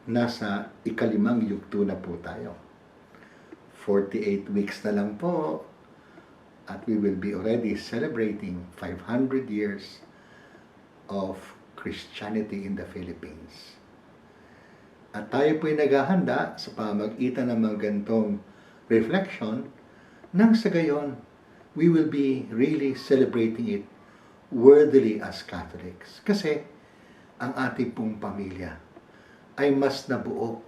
nasa ikalimang yugto na po tayo. 48 weeks na lang po at we will be already celebrating 500 years of Christianity in the Philippines. At tayo po'y naghahanda sa pamagitan ng mga gantong reflection nang sa gayon, we will be really celebrating it worthily as Catholics. Kasi ang ating pong pamilya ay mas nabuo.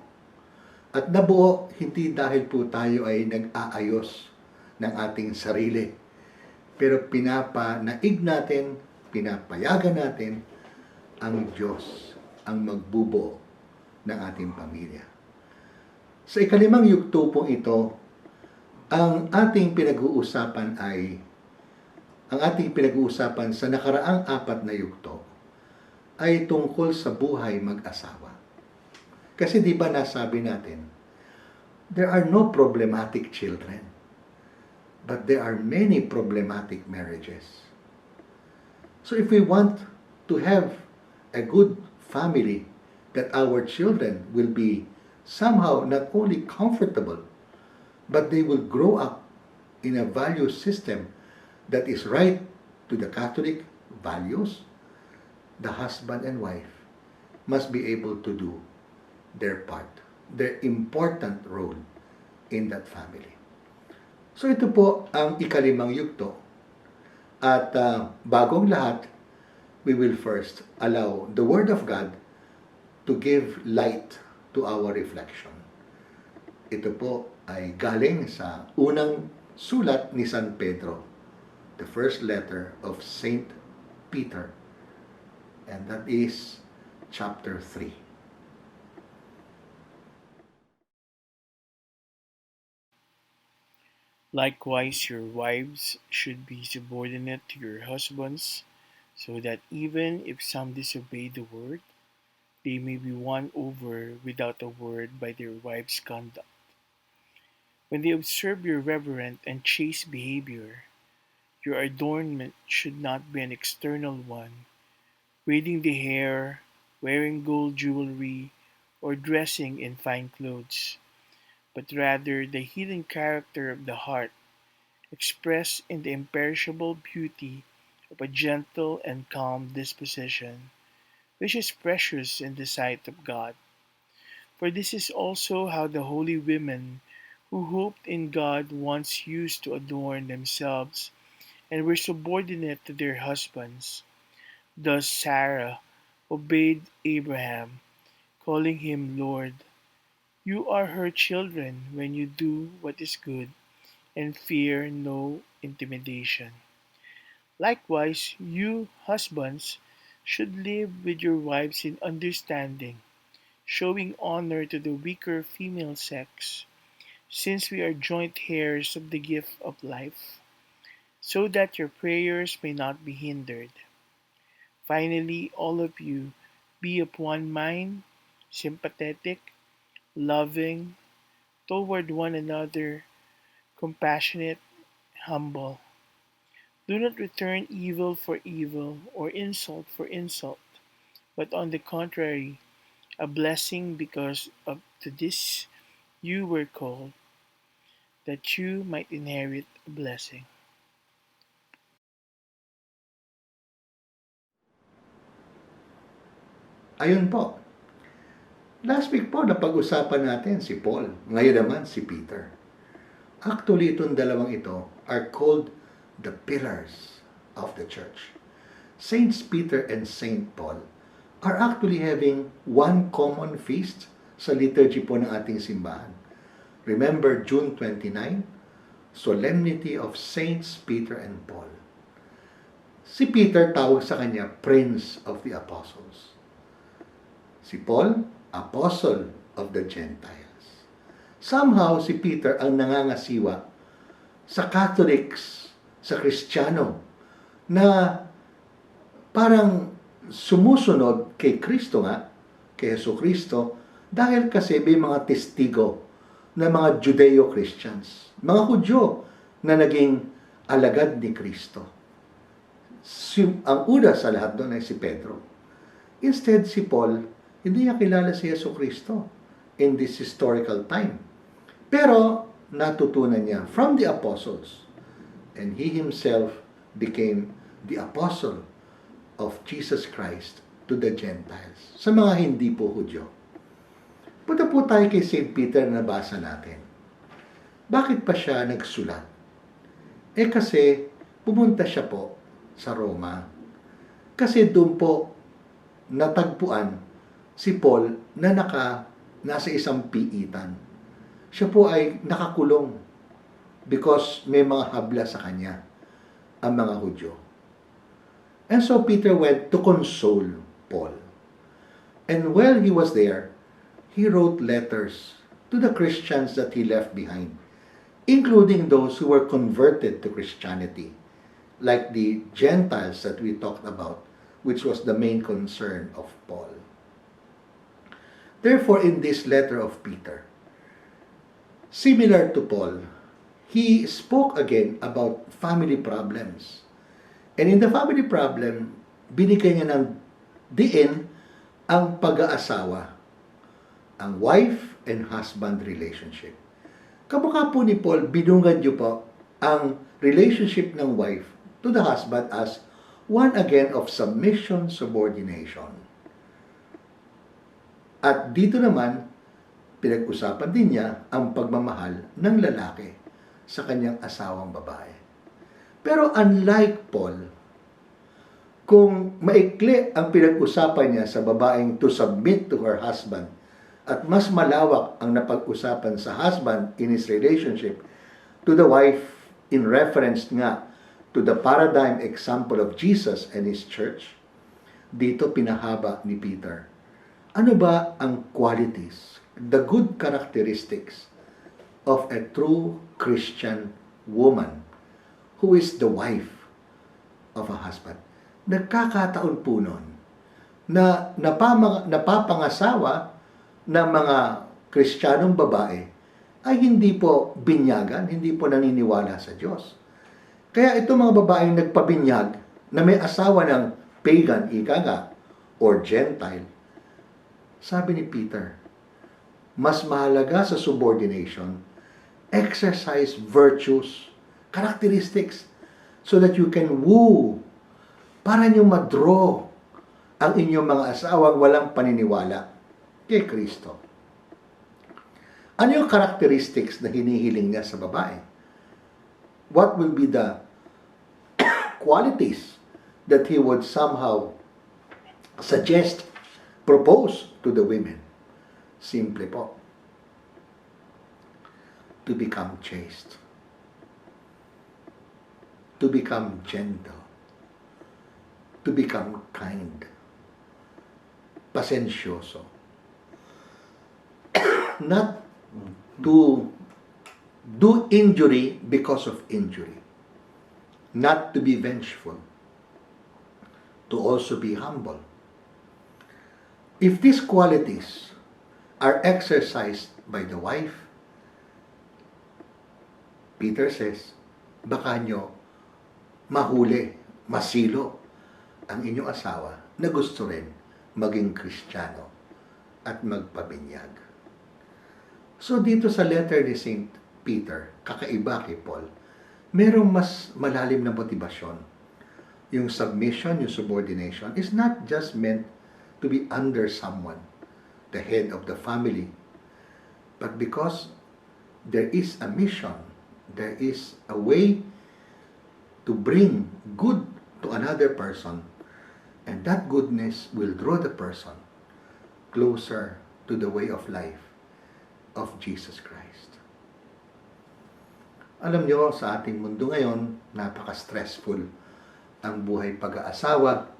At nabuo hindi dahil po tayo ay nag-aayos ng ating sarili. Pero pinapanaig natin, pinapayagan natin ang Diyos ang magbubuo ng ating pamilya. Sa ikalimang yugto pong ito, ang ating pinag-uusapan sa nakaraang 4 na yugto ay tungkol sa buhay mag-asawa. Kasi di ba nasabi natin, there are no problematic children, but there are many problematic marriages. So if we want to have a good family, that our children will be somehow not only comfortable, but they will grow up in a value system that is right to the Catholic values, the husband and wife must be able to do their part, their important role in that family. So ito po ang ikalimang yugto. At bagong lahat, we will first allow the Word of God to give light to our reflection. Ito po ay galing sa unang sulat ni San Pedro, the first letter of Saint Peter, and that is chapter 3. Likewise, your wives should be subordinate to your husbands, so that even if some disobey the word, they may be won over without a word by their wives' conduct. When they observe your reverent and chaste behavior, your adornment should not be an external one, braiding the hair, wearing gold jewelry, or dressing in fine clothes, but rather the hidden character of the heart, expressed in the imperishable beauty of a gentle and calm disposition, which is precious in the sight of God. For this is also how the holy women who hoped in God once used to adorn themselves and were subordinate to their husbands. Thus Sarah obeyed Abraham, calling him Lord. You are her children when you do what is good and fear no intimidation. Likewise, you husbands should live with your wives in understanding, showing honor to the weaker female sex, since we are joint heirs of the gift of life, so that your prayers may not be hindered. Finally, all of you, be of one mind, sympathetic, loving toward one another, compassionate, humble. Do not return evil for evil or insult for insult, but on the contrary, a blessing, because of to this you were called, that you might inherit a blessing. Ayun po. Last week po, napag-usapan natin si Paul. Ngayon naman si Peter. Actually, itong dalawang ito are called the pillars of the church. Saints Peter and Saint Paul are actually having one common feast sa liturgy po ng ating simbahan. Remember, June 29, Solemnity of Saints Peter and Paul. Si Peter tawag sa kanya Prince of the Apostles. Si Paul, Apostle of the Gentiles. Somehow, si Peter ang nangangasiwa sa Catholics, sa Kristiyano, na parang sumusunod kay Kristo nga, kay Yesu Kristo, dahil kasi may mga testigo na mga Judeo-Christians, mga Hudyo na naging alagad ni Kristo. Ang una sa lahat doon ay si Pedro. Instead, si Paul, Hindi niya kilala si Yesu Kristo in this historical time. Pero natutunan niya from the apostles, and he himself became the apostle of Jesus Christ to the Gentiles, sa mga hindi po Hudyo. Punta po tayo kay St. Peter na nabasa natin. Bakit pa siya nagsulat? Kasi pumunta siya po sa Roma. Kasi doon po natagpuan si Paul na nasa isang piitan. Siya po ay nakakulong because may mga habla sa kanya ang mga Hudyo. And so Peter went to console Paul. And while he was there, he wrote letters to the Christians that he left behind, including those who were converted to Christianity, like the Gentiles that we talked about, which was the main concern of Paul. Therefore, in this letter of Peter, similar to Paul, he spoke again about family problems. And in the family problem, binigay niya ng diin ang pag-aasawa, ang wife and husband relationship. Kamukha po ni Paul, binungad niyo po ang relationship ng wife to the husband as one again of submission, subordination. At dito naman, pinag-usapan din niya ang pagmamahal ng lalaki sa kanyang asawang babae. Pero unlike Paul, kung maikli ang pinag-usapan niya sa babaeng to submit to her husband at mas malawak ang napag-usapan sa husband in his relationship to the wife in reference nga to the paradigm example of Jesus and his church, dito pinahaba ni Peter. Ano ba ang qualities, the good characteristics of a true Christian woman who is the wife of a husband? Nagkakataon po nun na napapangasawa ng mga Kristiyanong babae ay hindi po binyagan, hindi po naniniwala sa Diyos. Kaya itong mga babaeng nagpabinyag na may asawa ng pagan, ika nga, or Gentile, sabi ni Peter, mas mahalaga sa subordination, exercise virtues, characteristics, so that you can woo, para nyo madraw ang inyong mga asawang walang paniniwala kay Kristo. Ano yung characteristics na hinihiling niya sa babae? What will be the qualities that he would somehow suggest, propose to the women? Simple po. To become chaste. To become gentle. To become kind. Pasensyoso. Not to do injury because of injury. Not to be vengeful. To also be humble. If these qualities are exercised by the wife, Peter says, baka nyo mahuli, masilo ang inyong asawa na gusto rin maging Kristiyano at magpabinyag. So dito sa letter ni St. Peter, kakaiba kay Paul, merong mas malalim na motibasyon. Yung submission, yung subordination is not just meant to be under someone, the head of the family, but because there is a mission, there is a way to bring good to another person, and that goodness will draw the person closer to the way of life of Jesus Christ. Alam nyo, sa ating mundo ngayon, napaka-stressful ang buhay pag-aasawa.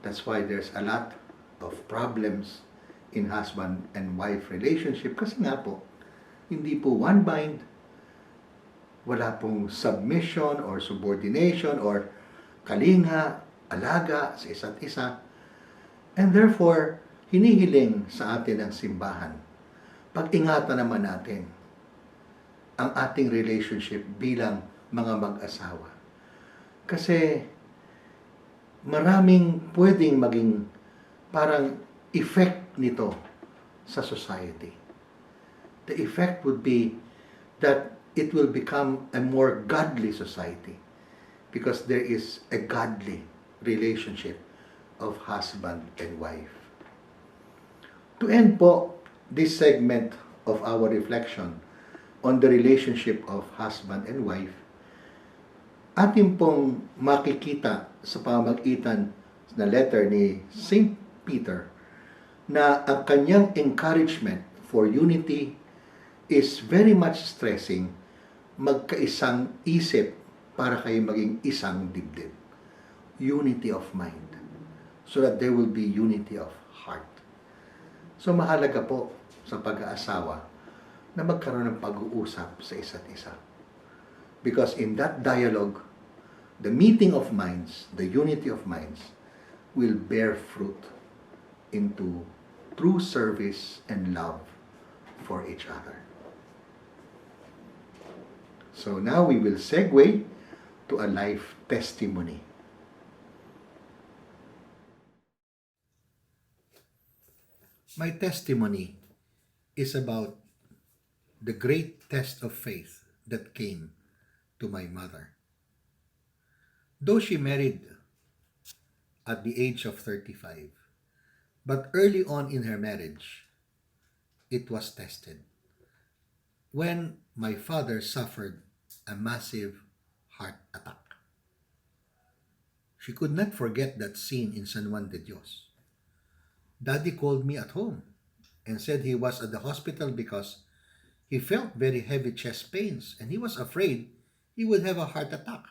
That's why there's a lot of problems in husband and wife relationship. Kasi nga po, hindi po one mind, wala pong submission or subordination or kalinga, alaga sa isa't isa. And therefore, hinihiling sa atin ang simbahan. Pag-ingatan naman natin ang ating relationship bilang mga mag-asawa. Kasi maraming pwedeng maging parang effect nito sa society? The effect would be that it will become a more godly society because there is a godly relationship of husband and wife. To end po this segment of our reflection on the relationship of husband and wife, atin pong makikita sa pamagitan na letter ni Saint Peter na ang kanyang encouragement for unity is very much stressing magkaisang isip para kayo maging isang dibdib. Unity of mind. So that there will be unity of heart. So mahalaga po sa pag-aasawa na magkaroon ng pag-uusap sa isa't isa. Because in that dialogue, the meeting of minds, the unity of minds, will bear fruit into true service and love for each other. So now we will segue to a life testimony. My testimony is about the great test of faith that came to my mother. Though she married at the age of 35, but early on in her marriage, it was tested when my father suffered a massive heart attack. She could not forget that scene in San Juan de Dios. Daddy called me at home and said he was at the hospital because he felt very heavy chest pains and he was afraid he would have a heart attack.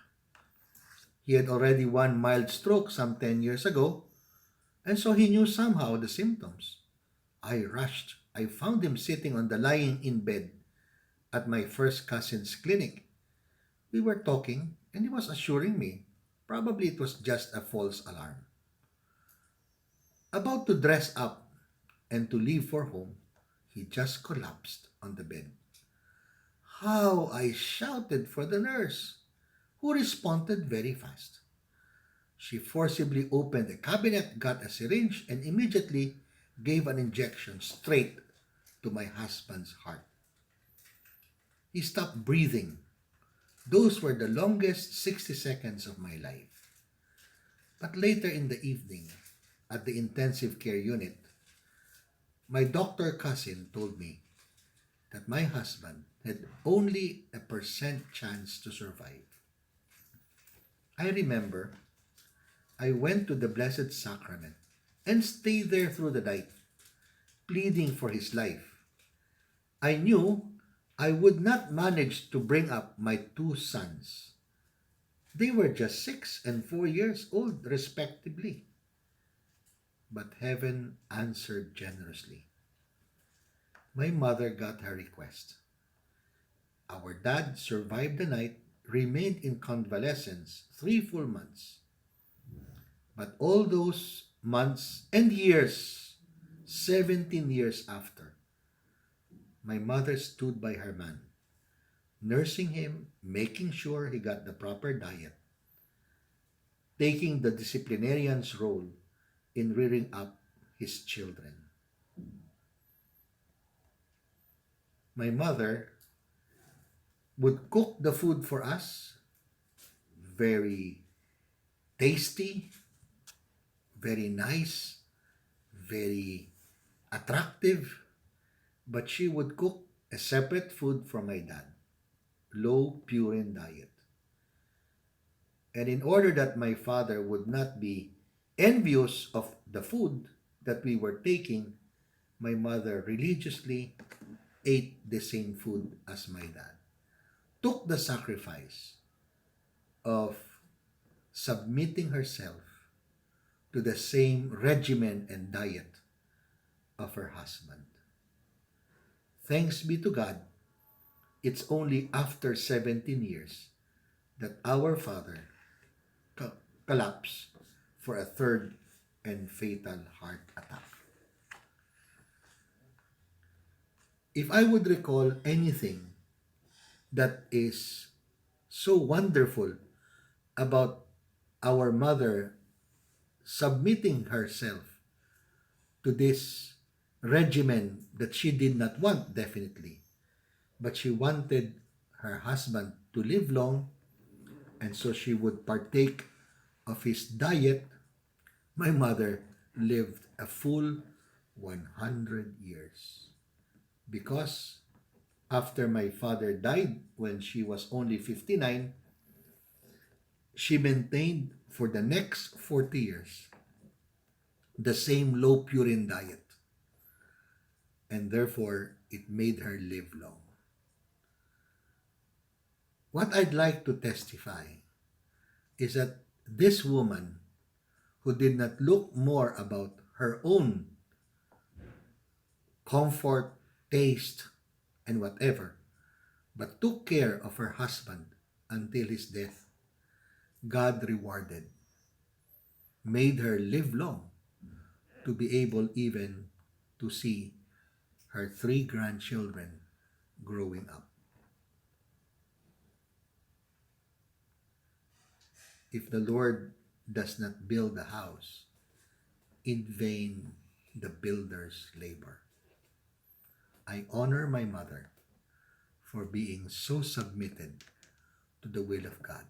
He had already one mild stroke some 10 years ago, and so he knew somehow the symptoms. I rushed. I found him sitting on the lying in bed at my first cousin's clinic. We were talking and he was assuring me probably it was just a false alarm. About to dress up and to leave for home, he just collapsed on the bed. How I shouted for the nurse, who responded very fast. She forcibly opened a cabinet, got a syringe, and immediately gave an injection straight to my husband's heart. He stopped breathing. Those were the longest 60 seconds of my life. But later in the evening, at the intensive care unit, my doctor cousin told me that my husband had only a % chance to survive. I remember I went to the Blessed Sacrament and stayed there through the night, pleading for his life. I knew I would not manage to bring up my 2 sons. They were just 6 and 4 years old, respectively. But heaven answered generously. My mother got her request. Our dad survived the night, remained in convalescence 3 full months. But all those months and years, 17 years after, my mother stood by her man, nursing him, making sure he got the proper diet, taking the disciplinarian's role in rearing up his children. My mother would cook the food for us, very tasty, very nice, very attractive, but she would cook a separate food for my dad, low purine diet. And in order that my father would not be envious of the food that we were taking, my mother religiously ate the same food as my dad. Took the sacrifice of submitting herself to the same regimen and diet of her husband. Thanks be to God, it's only after 17 years that our father collapsed for a third and fatal heart attack. If I would recall anything that is so wonderful about our mother submitting herself to this regimen that she did not want, definitely. But she wanted her husband to live long, and so she would partake of his diet. My mother lived a full 100 years because after my father died when she was only 59, she maintained for the next 40 years the same low purine diet, and therefore it made her live long. What I'd like to testify is that this woman who did not look more about her own comfort, taste, and whatever, but took care of her husband until his death, God rewarded, made her live long to be able even to see her three grandchildren growing up. If the Lord does not build a house, in vain the builders labor. I honor my mother for being so submitted to the will of God.